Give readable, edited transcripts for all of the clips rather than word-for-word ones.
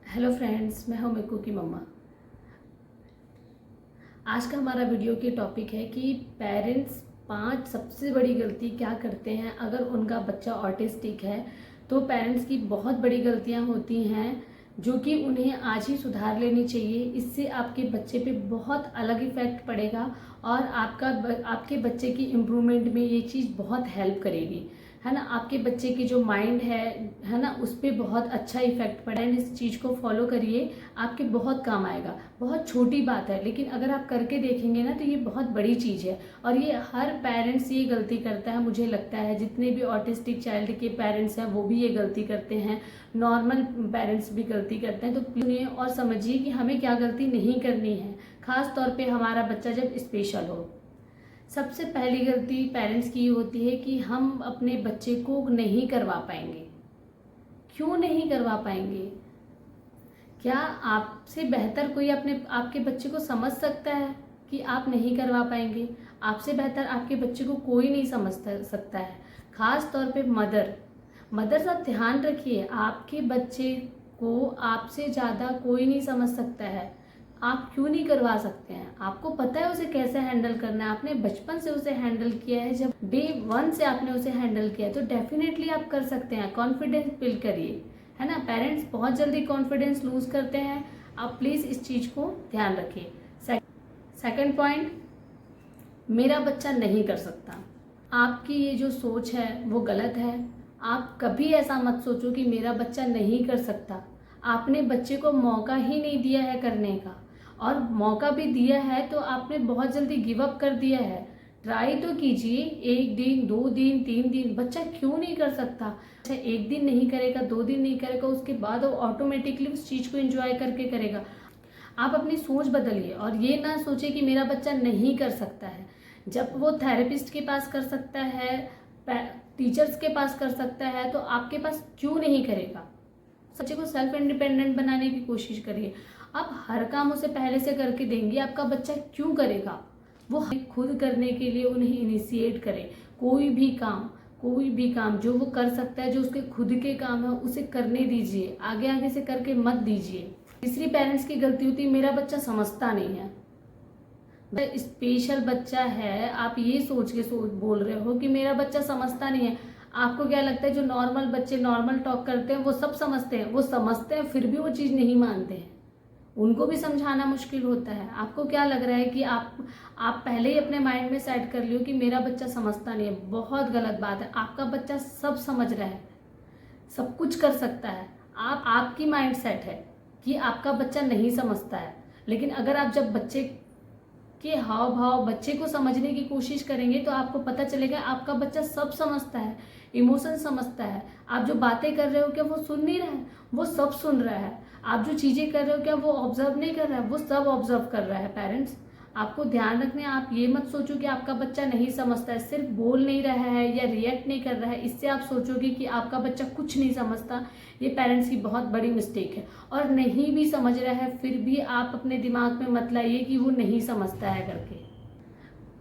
Hello friends, मैं हूं मिक्कू की मम्मा। आज का हमारा वीडियो की टॉपिक है कि पेरेंट्स 5 सबसे बड़ी गलती क्या करते हैं अगर उनका बच्चा ऑटिस्टिक है। तो पेरेंट्स की बहुत बड़ी गलतियां होती हैं जो कि उन्हें आज ही सुधार लेनी चाहिए। इससे आपके बच्चे पे बहुत अलग इफेक्ट पड़ेगा और आपके बच्चे की इम्प्रूवमेंट में ये चीज़ बहुत हेल्प करेगी, है ना। आपके बच्चे की जो माइंड है ना, उस पर बहुत अच्छा इफेक्ट पड़ा है। इस चीज़ को फॉलो करिए, आपके बहुत काम आएगा। बहुत छोटी बात है लेकिन अगर आप करके देखेंगे ना तो ये बहुत बड़ी चीज़ है और ये हर पेरेंट्स ये गलती करता है। मुझे लगता है जितने भी ऑटिस्टिक चाइल्ड के पेरेंट्स हैं वो भी ये गलती करते हैं, नॉर्मल पेरेंट्स भी गलती करते हैं। तो सुनिए और समझिए कि हमें क्या गलती नहीं करनी है, खास तौर पे हमारा बच्चा जब स्पेशल हो। सबसे पहली गलती पेरेंट्स की होती है कि हम अपने बच्चे को नहीं करवा पाएंगे। क्यों नहीं करवा पाएंगे? क्या आपसे बेहतर कोई अपने आपके बच्चे को समझ सकता है कि आप नहीं करवा पाएंगे? आपसे बेहतर आपके बच्चे को कोई नहीं समझ सकता है, खास तौर पे मदर्स। आप ध्यान रखिए, आपके बच्चे को आपसे ज़्यादा कोई नहीं समझ सकता है। आप क्यों नहीं करवा सकते हैं? आपको पता है उसे कैसे हैंडल करना है, आपने बचपन से उसे हैंडल किया है, जब डे 1 से आपने उसे हैंडल किया है, तो डेफिनेटली आप कर सकते हैं। कॉन्फिडेंस बिल्ड करिए, है ना। पेरेंट्स बहुत जल्दी कॉन्फिडेंस लूज करते हैं, आप प्लीज़ इस चीज़ को ध्यान रखिए। सेकंड पॉइंट, मेरा बच्चा नहीं कर सकता। आपकी ये जो सोच है वो गलत है। आप कभी ऐसा मत सोचो कि मेरा बच्चा नहीं कर सकता। आपने बच्चे को मौका ही नहीं दिया है करने का, और मौका भी दिया है तो आपने बहुत जल्दी गिव अप कर दिया है। ट्राई तो कीजिए, 1 दिन 2 दिन 3 दिन, बच्चा क्यों नहीं कर सकता। अच्छा, 1 दिन नहीं करेगा, 2 दिन नहीं करेगा, उसके बाद वो ऑटोमेटिकली उस चीज़ को एंजॉय करके करेगा। आप अपनी सोच बदलिए और ये ना सोचिए कि मेरा बच्चा नहीं कर सकता है। जब वो थेरेपिस्ट के पास कर सकता है, टीचर्स के पास कर सकता है, तो आपके पास क्यों नहीं करेगा। बच्चे को सेल्फ इंडिपेंडेंट बनाने की कोशिश करिए। आप हर काम उसे पहले से करके देंगे, आपका बच्चा क्यों करेगा। वो खुद करने के लिए उन्हें इनिशिएट करें। कोई भी काम जो वो कर सकता है, जो उसके खुद के काम है, उसे करने दीजिए। आगे आगे से करके मत दीजिए। तीसरी पेरेंट्स की गलती होती है, मेरा बच्चा समझता नहीं है। स्पेशल बच्चा है, आप ये सोच के बोल रहे हो कि मेरा बच्चा समझता नहीं है। आपको क्या लगता है जो नॉर्मल बच्चे नॉर्मल टॉक करते हैं वो सब समझते हैं? वो समझते हैं फिर भी वो चीज़ नहीं मानते हैं, उनको भी समझाना मुश्किल होता है। आपको क्या लग रहा है कि आप पहले ही अपने माइंड में सेट कर लियो कि मेरा बच्चा समझता नहीं है। बहुत गलत बात है। आपका बच्चा सब समझ रहा है, सब कुछ कर सकता है। आपकी माइंड सेट है कि आपका बच्चा नहीं समझता है। लेकिन अगर आप जब बच्चे के हाव भाव, बच्चे को समझने की कोशिश करेंगे तो आपको पता चलेगा आपका बच्चा सब समझता है, इमोशन समझता है। आप जो बातें कर रहे हो क्या वो सुन नहीं रहा है? वो सब सुन रहा है। आप जो चीज़ें कर रहे हो क्या वो ऑब्जर्व नहीं कर रहा है? वो सब ऑब्जर्व कर रहा है। पेरेंट्स, आपको ध्यान रखना है। आप ये मत सोचो कि आपका बच्चा नहीं समझता है, सिर्फ बोल नहीं रहा है या रिएक्ट नहीं कर रहा है, इससे आप सोचोगे कि आपका बच्चा कुछ नहीं समझता। ये पेरेंट्स की बहुत बड़ी मिस्टेक है। और नहीं भी समझ रहा है फिर भी आप अपने दिमाग में मत लाइए कि वो नहीं समझता है करके।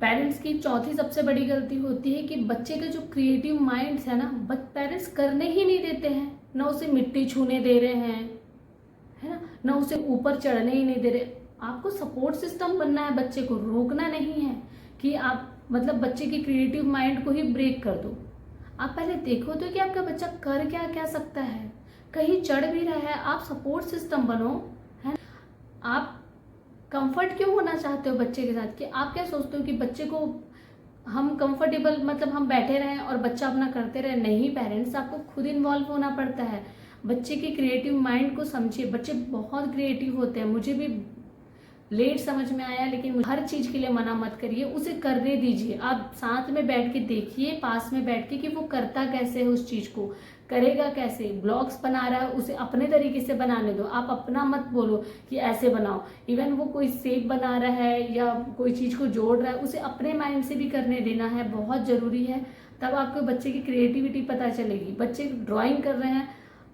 पेरेंट्स की चौथी सबसे बड़ी गलती होती है कि बच्चे का जो क्रिएटिव माइंड है ना, पेरेंट्स करने ही नहीं देते हैं। ना उसे मिट्टी छूने दे रहे हैं, है ना उसे ऊपर चढ़ने ही नहीं दे रहे। आपको सपोर्ट सिस्टम बनना है, बच्चे को रोकना नहीं है कि आप मतलब बच्चे की क्रिएटिव माइंड को ही ब्रेक कर दो। आप पहले देखो तो कि आपका बच्चा कर क्या क्या सकता है, कहीं चढ़ भी रहा है, आप सपोर्ट सिस्टम बनो, है। आप कंफर्ट क्यों होना चाहते हो बच्चे के साथ? कि आप क्या सोचते हो कि बच्चे को हम कंफर्टेबल मतलब हम बैठे रहें और बच्चा अपना करते रहे? नहीं पेरेंट्स, आपको खुद इन्वॉल्व होना पड़ता है। बच्चे के क्रिएटिव माइंड को समझिए। बच्चे बहुत क्रिएटिव होते हैं, मुझे भी लेट समझ में आया, लेकिन हर चीज़ के लिए मना मत करिए, उसे करने दीजिए। आप साथ में बैठ के देखिए, पास में बैठ के कि वो करता कैसे है, उस चीज़ को करेगा कैसे। ब्लॉग्स बना रहा है, उसे अपने तरीके से बनाने दो। आप अपना मत बोलो कि ऐसे बनाओ। इवन वो कोई शेप बना रहा है या कोई चीज़ को जोड़ रहा है, उसे अपने माइंड से भी करने देना है, बहुत ज़रूरी है। तब आपको बच्चे की क्रिएटिविटी पता चलेगी। बच्चे ड्राइंग कर रहे हैं,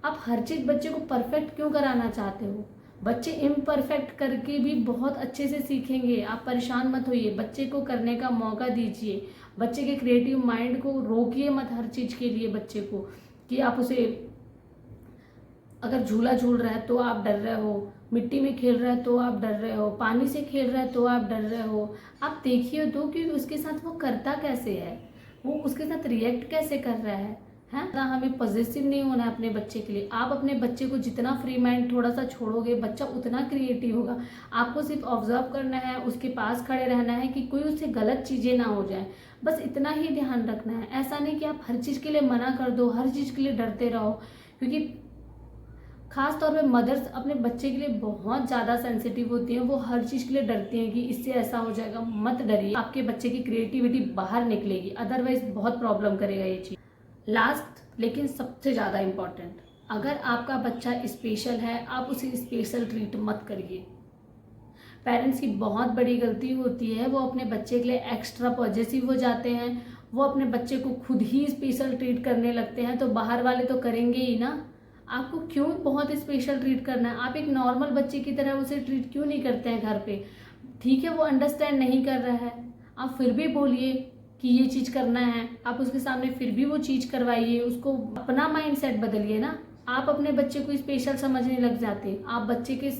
आप हर चीज़ बच्चे को परफेक्ट क्यों कराना चाहते हो? बच्चे इम्परफेक्ट करके भी बहुत अच्छे से सीखेंगे। आप परेशान मत होइए, बच्चे को करने का मौका दीजिए। बच्चे के क्रिएटिव माइंड को रोकिए मत हर चीज़ के लिए बच्चे को, कि आप उसे अगर झूला झूल रहा है तो आप डर रहे हो, मिट्टी में खेल रहा है तो आप डर रहे हो, पानी से खेल रहा है तो आप डर रहे हो। आप देखिए तो कि उसके साथ वो करता कैसे है, वो उसके साथ रिएक्ट कैसे कर रहा है ना। हमें पॉजिटिव नहीं होना है अपने बच्चे के लिए। आप अपने बच्चे को जितना फ्री माइंड थोड़ा सा छोड़ोगे, बच्चा उतना क्रिएटिव होगा। आपको सिर्फ ऑब्जर्व करना है, उसके पास खड़े रहना है कि कोई उससे गलत चीज़ें ना हो जाए, बस इतना ही ध्यान रखना है। ऐसा नहीं कि आप हर चीज़ के लिए मना कर दो, हर चीज़ के लिए डरते रहो, क्योंकि खास तौर पे मदर्स अपने बच्चे के लिए बहुत ज़्यादा सेंसिटिव होती हैं। वो हर चीज़ के लिए डरती हैं कि इससे ऐसा हो जाएगा। मत डरिए, आपके बच्चे की क्रिएटिविटी बाहर निकलेगी, अदरवाइज बहुत प्रॉब्लम करेगा ये चीज़। लास्ट लेकिन सबसे ज़्यादा इम्पॉर्टेंट, अगर आपका बच्चा स्पेशल है, आप उसे स्पेशल ट्रीट मत करिए। पेरेंट्स की बहुत बड़ी गलती होती है, वो अपने बच्चे के लिए एक्स्ट्रा पॉजिटिव हो जाते हैं, वो अपने बच्चे को खुद ही स्पेशल ट्रीट करने लगते हैं। तो बाहर वाले तो करेंगे ही ना, आपको क्यों बहुत स्पेशल ट्रीट करना है? आप एक नॉर्मल बच्चे की तरह उसे ट्रीट क्यों नहीं करते हैं घर पे? ठीक है, वो अंडरस्टैंड नहीं कर रहा है, आप फिर भी बोलिए कि ये चीज़ करना है, आप उसके सामने फिर भी वो चीज़ करवाइए, उसको अपना माइंड सेट बदलिए ना। आप अपने बच्चे को स्पेशल समझने लग जाते। आप बच्चे के,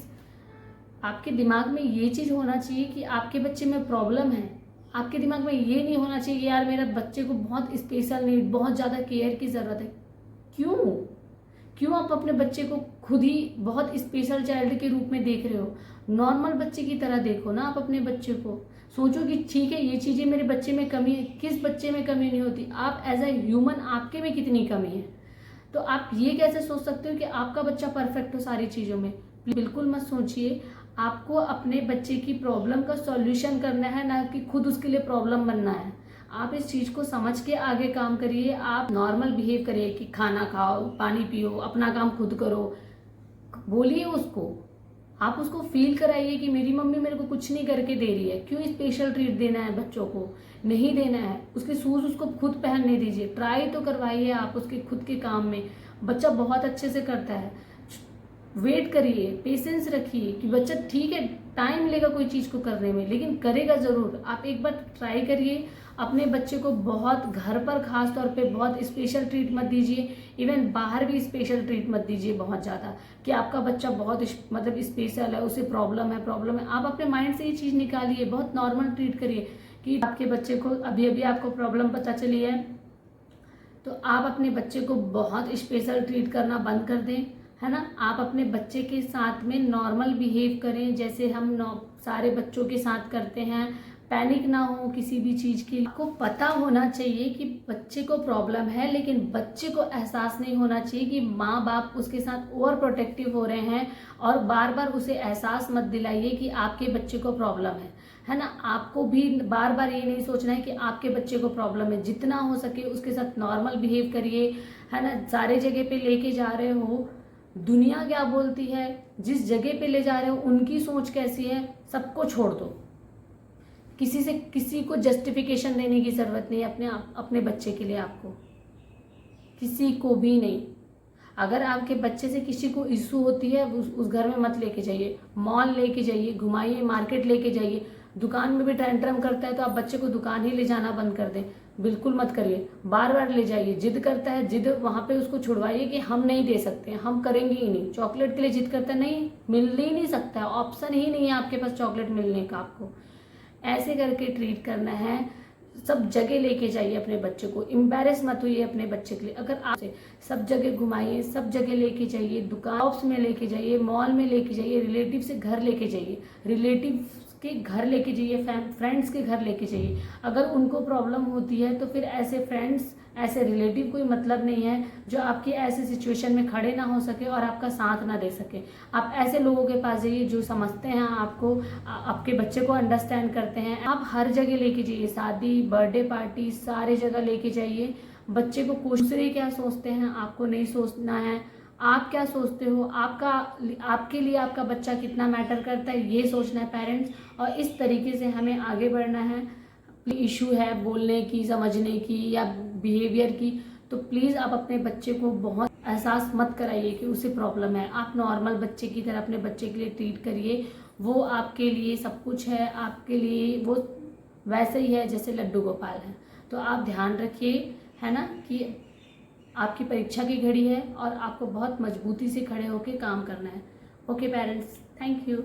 आपके दिमाग में ये चीज़ होना चाहिए कि आपके बच्चे में प्रॉब्लम है। आपके दिमाग में ये नहीं होना चाहिए कि यार मेरा बच्चे को बहुत स्पेशल नीड, बहुत ज़्यादा केयर की ज़रूरत है। क्यों क्यों आप अपने बच्चे को खुद ही बहुत स्पेशल चाइल्ड के रूप में देख रहे हो? नॉर्मल बच्चे की तरह देखो ना आप अपने बच्चे को। सोचो कि ठीक है, ये चीज़ें मेरे बच्चे में कमी है। किस बच्चे में कमी नहीं होती? आप एज ए ह्यूमन, आपके में कितनी कमी है? तो आप ये कैसे सोच सकते हो कि आपका बच्चा परफेक्ट हो सारी चीज़ों में? बिल्कुल मत सोचिए। आपको अपने बच्चे की प्रॉब्लम का सॉल्यूशन करना है, ना कि खुद उसके लिए प्रॉब्लम बनना है। आप इस चीज़ को समझ के आगे काम करिए। आप नॉर्मल बिहेव करिए कि खाना खाओ, पानी पियो, अपना काम खुद करो। बोलिए उसको, आप उसको फील कराइए कि मेरी मम्मी मेरे को कुछ नहीं करके दे रही है। क्यों स्पेशल ट्रीट देना है बच्चों को? नहीं देना है। उसके शूज़ उसको खुद पहनने दीजिए, ट्राई तो करवाइए आप उसके खुद के काम में। बच्चा बहुत अच्छे से करता है। वेट करिए, पेशेंस रखिए कि बच्चा ठीक है, टाइम लेगा कोई चीज़ को करने में, लेकिन करेगा ज़रूर। आप एक बार ट्राई करिए। अपने बच्चे को बहुत, घर पर खास तौर पे बहुत स्पेशल ट्रीट मत दीजिए। इवन बाहर भी स्पेशल ट्रीट मत दीजिए बहुत ज़्यादा, कि आपका बच्चा बहुत मतलब स्पेशल है, उसे प्रॉब्लम है। आप अपने माइंड से ये चीज़ निकालिए, बहुत नॉर्मल ट्रीट करिए कि आपके बच्चे को अभी अभी आपको प्रॉब्लम पता चली है, तो आप अपने बच्चे को बहुत स्पेशल ट्रीट करना बंद कर दें, है ना। आप अपने बच्चे के साथ में नॉर्मल बिहेव करें, जैसे हम सारे बच्चों के साथ करते हैं। पैनिक ना हो किसी भी चीज़ की। आपको पता होना चाहिए कि बच्चे को प्रॉब्लम है, लेकिन बच्चे को एहसास नहीं होना चाहिए कि माँ बाप उसके साथ ओवर प्रोटेक्टिव हो रहे हैं। और बार बार उसे एहसास मत दिलाइए कि आपके बच्चे को प्रॉब्लम है ना। आपको भी बार बार ये नहीं सोचना है कि आपके बच्चे को प्रॉब्लम है। जितना हो सके उसके साथ नॉर्मल बिहेव करिए, है ना। सारे जगह पे लेके जा रहे हो, दुनिया क्या बोलती है, जिस जगह पे ले जा रहे हो उनकी सोच कैसी है, सबको छोड़ दो। किसी को जस्टिफिकेशन देने की जरूरत नहीं है अपने बच्चे के लिए। आपको किसी को भी नहीं। अगर आपके बच्चे से किसी को इशू होती है, उस घर में मत लेके जाइए। मॉल लेके जाइए, घुमाइए, मार्केट लेके जाइए। दुकान में भी टेंट्रम करता है तो आप बच्चे को दुकान ही ले जाना बंद कर दें। बिल्कुल मत करिए, बार बार ले जाइए। जिद करता है, जिद वहाँ पे उसको छुड़वाइए कि हम नहीं दे सकते, हम करेंगे ही नहीं। चॉकलेट के लिए जिद करता है, नहीं, मिल ही नहीं सकता, ऑप्शन ही नहीं है आपके पास चॉकलेट मिलने का। आपको ऐसे करके ट्रीट करना है। सब जगह लेके जाइए अपने बच्चे को। एम्बैरेस मत होइए अपने बच्चे के लिए। अगर आप सब जगह घुमाइए, सब जगह लेके जाइए, दुकान में लेके जाइए, मॉल में लेके जाइए, रिलेटिव से घर लेके जाइए, रिलेटिव के घर लेके जाइए, फ्रेंड्स के घर लेके जाइए। अगर उनको प्रॉब्लम होती है तो फिर ऐसे फ्रेंड्स, ऐसे रिलेटिव कोई मतलब नहीं है जो आपकी ऐसे सिचुएशन में खड़े ना हो सके और आपका साथ ना दे सके। आप ऐसे लोगों के पास जाइए जो समझते हैं आपको, आपके बच्चे को अंडरस्टैंड करते हैं। आप हर जगह लेके जाइए, शादी, बर्थडे पार्टी, सारे जगह लेके जाइए। बच्चे को दूसरे क्या सोचते हैं आपको नहीं सोचना है। आप क्या सोचते हो, आपके लिए आपका बच्चा कितना मैटर करता है, ये सोचना है पेरेंट्स। और इस तरीके से हमें आगे बढ़ना है। इशू है बोलने की, समझने की या बिहेवियर की, तो प्लीज़ आप अपने बच्चे को बहुत एहसास मत कराइए कि उसे प्रॉब्लम है। आप नॉर्मल बच्चे की तरह अपने बच्चे के लिए ट्रीट करिए। वो आपके लिए सब कुछ है, आपके लिए वो वैसे ही है जैसे लड्डू गोपाल है। तो आप ध्यान रखिए, है ना, कि आपकी परीक्षा की घड़ी है और आपको बहुत मजबूती से खड़े होकर काम करना है। Okay parents, thank you.